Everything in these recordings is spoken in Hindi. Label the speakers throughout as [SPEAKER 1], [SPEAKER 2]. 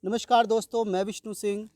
[SPEAKER 1] नमस्कार दोस्तों, मैं विष्णु सिंह।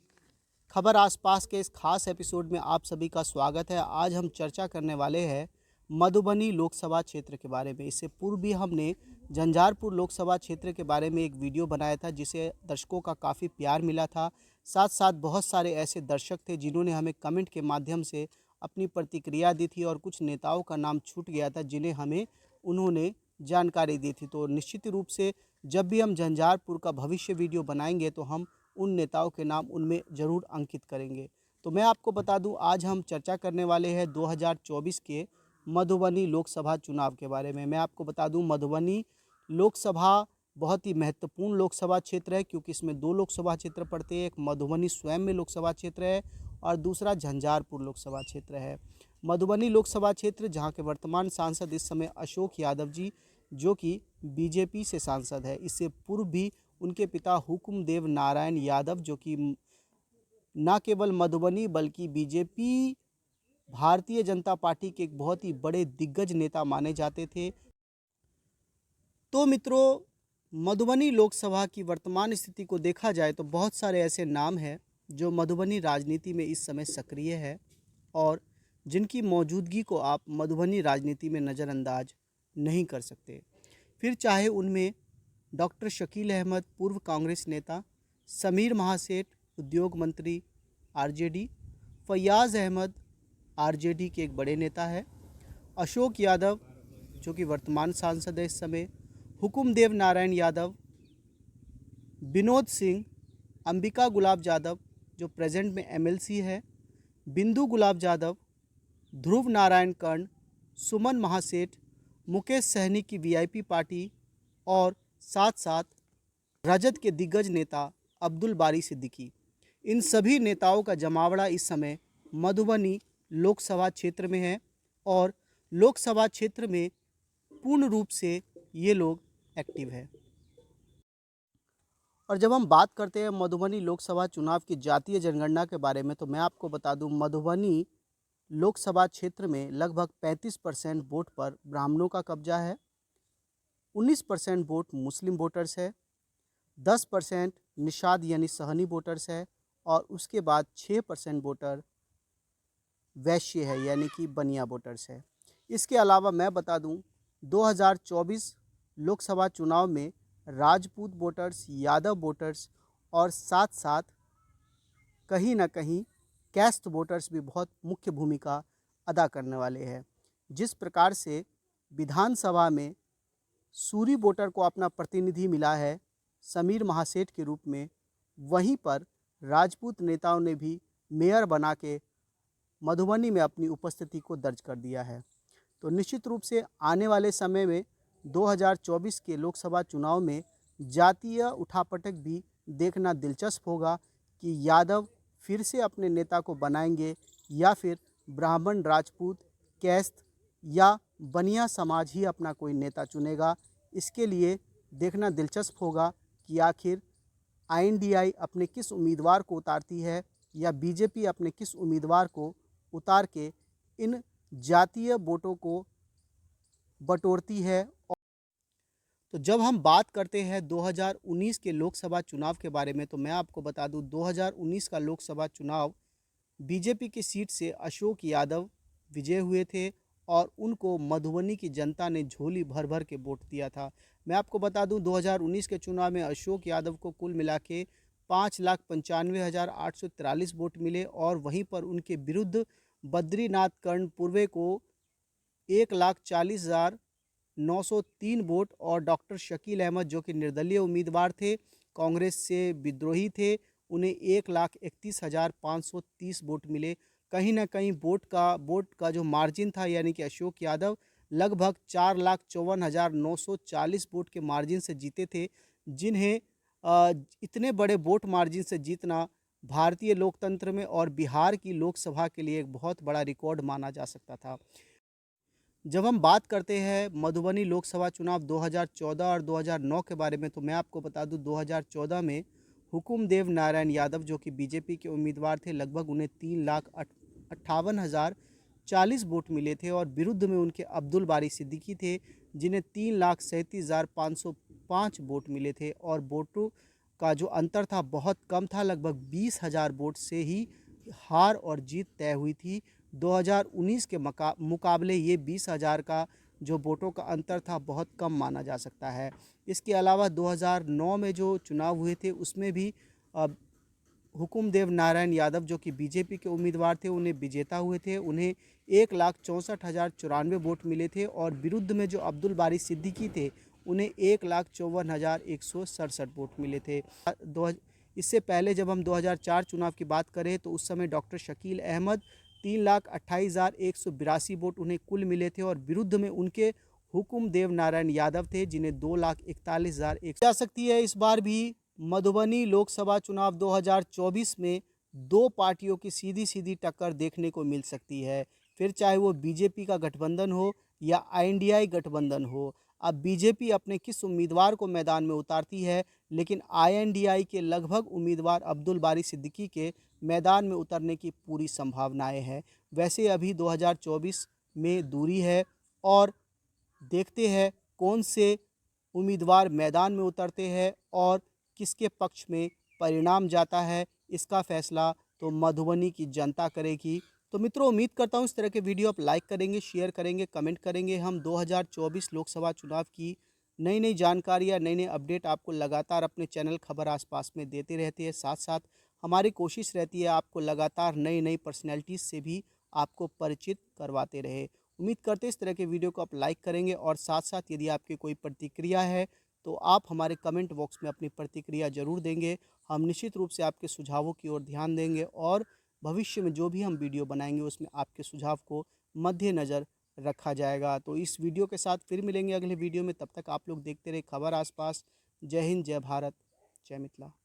[SPEAKER 1] खबर आसपास के इस खास एपिसोड में आप सभी का स्वागत है। आज हम चर्चा करने वाले हैं मधुबनी लोकसभा क्षेत्र के बारे में। इससे पूर्व भी हमने झंझारपुर लोकसभा क्षेत्र के बारे में एक वीडियो बनाया था, जिसे दर्शकों का काफ़ी प्यार मिला था। साथ साथ बहुत सारे ऐसे दर्शक थे जिन्होंने हमें कमेंट के माध्यम से अपनी प्रतिक्रिया दी थी, और कुछ नेताओं का नाम छूट गया था जिन्हें हमें उन्होंने जानकारी दी थी। तो निश्चित रूप से जब भी हम झंझारपुर का भविष्य वीडियो बनाएंगे तो हम उन नेताओं के नाम उनमें ज़रूर अंकित करेंगे। तो मैं आपको बता दूं, आज हम चर्चा करने वाले हैं 2024 के मधुबनी लोकसभा चुनाव के बारे में। मैं आपको बता दूं, मधुबनी लोकसभा बहुत ही महत्वपूर्ण लोकसभा क्षेत्र है, क्योंकि इसमें दो लोकसभा क्षेत्र पड़ते हैं। एक मधुबनी स्वयं में लोकसभा क्षेत्र है और दूसरा झंझारपुर लोकसभा क्षेत्र है। मधुबनी लोकसभा क्षेत्र, जहाँ के वर्तमान सांसद इस समय अशोक यादव जी, जो कि बीजेपी से सांसद है। इससे पूर्व भी उनके पिता हुकुमदेव नारायण यादव, जो कि न केवल मधुबनी बल्कि बीजेपी भारतीय जनता पार्टी के एक बहुत ही बड़े दिग्गज नेता माने जाते थे। तो मित्रों, मधुबनी लोकसभा की वर्तमान स्थिति को देखा जाए तो बहुत सारे ऐसे नाम हैं जो मधुबनी राजनीति में इस समय सक्रिय है, और जिनकी मौजूदगी को आप मधुबनी राजनीति में नज़रअंदाज नहीं कर सकते। फिर चाहे उनमें डॉक्टर शकील अहमद, पूर्व कांग्रेस नेता, समीर महासेठ, उद्योग मंत्री आरजेडी, फैयाज़ अहमद आरजेडी के एक बड़े नेता है, अशोक यादव जो कि वर्तमान सांसद है इस समय, हुकुमदेव नारायण यादव, विनोद सिंह, अंबिका गुलाब यादव जो प्रेजेंट में एमएलसी है, बिंदु गुलाब यादव, ध्रुव नारायण कर्ण, सुमन महासेठ, मुकेश सहनी की वीआईपी पार्टी, और साथ साथ राजद के दिग्गज नेता अब्दुल बारी सिद्दीकी। इन सभी नेताओं का जमावड़ा इस समय मधुबनी लोकसभा क्षेत्र में है, और लोकसभा क्षेत्र में पूर्ण रूप से ये लोग एक्टिव है। और जब हम बात करते हैं मधुबनी लोकसभा चुनाव की जातीय जनगणना के बारे में, तो मैं आपको बता दूं, मधुबनी लोकसभा क्षेत्र में लगभग 35% वोट पर ब्राह्मणों का कब्जा है, 19% वोट मुस्लिम वोटर्स है, 10% निषाद यानी सहनी वोटर्स है, और उसके बाद 6% वोटर वैश्य है यानी कि बनिया वोटर्स है। इसके अलावा मैं बता दूं, 2024 लोकसभा चुनाव में राजपूत वोटर्स, यादव वोटर्स और साथ साथ कहीं ना कहीं कैस्ट वोटर्स भी बहुत मुख्य भूमिका अदा करने वाले हैं। जिस प्रकार से विधानसभा में सूरी वोटर को अपना प्रतिनिधि मिला है समीर महासेठ के रूप में, वहीं पर राजपूत नेताओं ने भी मेयर बना के मधुबनी में अपनी उपस्थिति को दर्ज कर दिया है। तो निश्चित रूप से आने वाले समय में 2024 के लोकसभा चुनाव में जातीय उठापटक भी देखना दिलचस्प होगा कि यादव फिर से अपने नेता को बनाएंगे या फिर ब्राह्मण, राजपूत, कैस्त या बनिया समाज ही अपना कोई नेता चुनेगा। इसके लिए देखना दिलचस्प होगा कि आखिर आईएनडीआई अपने किस उम्मीदवार को उतारती है, या बीजेपी अपने किस उम्मीदवार को उतार के इन जातीय वोटों को बटोरती है। तो जब हम बात करते हैं 2019 के लोकसभा चुनाव के बारे में, तो मैं आपको बता दूं, 2019 का लोकसभा चुनाव बीजेपी की सीट से अशोक यादव विजय हुए थे, और उनको मधुबनी की जनता ने झोली भर भर के वोट दिया था। मैं आपको बता दूं, 2019 के चुनाव में अशोक यादव को कुल मिला के 5,95,843 वोट मिले, और वहीं पर उनके विरुद्ध बद्रीनाथ कर्णपुरवे को 1,40,903 वोट, और डॉक्टर शकील अहमद जो कि निर्दलीय उम्मीदवार थे, कांग्रेस से विद्रोही थे, उन्हें 1,31,530 वोट मिले। कहीं ना कहीं वोट का जो मार्जिन था, यानी कि अशोक यादव लगभग 4,54,940 वोट के मार्जिन से जीते थे, जिन्हें इतने बड़े वोट मार्जिन से जीतना भारतीय लोकतंत्र में और बिहार की लोकसभा के लिए एक बहुत बड़ा रिकॉर्ड माना जा सकता था। जब हम बात करते हैं मधुबनी लोकसभा चुनाव 2014 और 2009 के बारे में, तो मैं आपको बता दूं, 2014 में हुकुमदेव नारायण यादव जो कि बीजेपी के उम्मीदवार थे, लगभग उन्हें 3,58,040 वोट मिले थे, और विरुद्ध में उनके अब्दुल बारी सिद्दीकी थे, जिन्हें 3,37,505 वोट मिले थे। और का जो अंतर था बहुत कम था, लगभग 20,000 वोट से ही हार और जीत तय हुई थी। 2019 के मुकाबले ये 20,000 का जो वोटों का अंतर था बहुत कम माना जा सकता है। इसके अलावा 2009 में जो चुनाव हुए थे उसमें भी हुकुमदेव नारायण यादव जो कि बीजेपी के उम्मीदवार थे, उन्हें विजेता हुए थे। उन्हें 1,64,094 वोट मिले थे और विरुद्ध में जो अब्दुल बारी सिद्दीकी थे उन्हें 1,54,167 वोट मिले थे। इससे पहले जब हम 2004 चुनाव की बात करें तो उस समय डॉक्टर शकील अहमद 3,28,182 वोट उन्हें कुल मिले थे और विरुद्ध में उनके हुकुमदेव नारायण यादव थे जिन्हें 2,41,100 जा सकती है। इस बार भी मधुबनी लोकसभा चुनाव 2024 में दो पार्टियों की सीधी सीधी टक्कर देखने को मिल सकती है, फिर चाहे वो बीजेपी का गठबंधन हो या INDI गठबंधन हो। अब बीजेपी अपने किस उम्मीदवार को मैदान में उतारती है, लेकिन INDI के लगभग उम्मीदवार अब्दुल बारी सिद्दीकी के मैदान में उतरने की पूरी संभावनाएं हैं। वैसे अभी 2024 में दूरी है और देखते हैं कौन से उम्मीदवार मैदान में उतरते हैं और किसके पक्ष में परिणाम जाता है, इसका फैसला तो मधुबनी की जनता करेगी। तो मित्रों, उम्मीद करता हूँ इस तरह के वीडियो आप लाइक करेंगे, शेयर करेंगे, कमेंट करेंगे। हम 2024 लोकसभा चुनाव की नई नई जानकारियाँ, नई नई अपडेट आपको लगातार अपने चैनल खबर आसपास में देते रहते हैं। साथ साथ हमारी कोशिश रहती है आपको लगातार नई नई पर्सनैलिटीज़ से भी आपको परिचित करवाते रहे। उम्मीद करते इस तरह के वीडियो को आप लाइक करेंगे और साथ साथ यदि आपकी कोई प्रतिक्रिया है तो आप हमारे कमेंट बॉक्स में अपनी प्रतिक्रिया ज़रूर देंगे। हम निश्चित रूप से आपके सुझावों की ओर ध्यान देंगे और भविष्य में जो भी हम वीडियो बनाएंगे उसमें आपके सुझाव को मद्देनज़र रखा जाएगा। तो इस वीडियो के साथ फिर मिलेंगे अगले वीडियो में, तब तक आप लोग देखते रहे खबर आसपास। जय हिंद, जय भारत, जय मिथिला।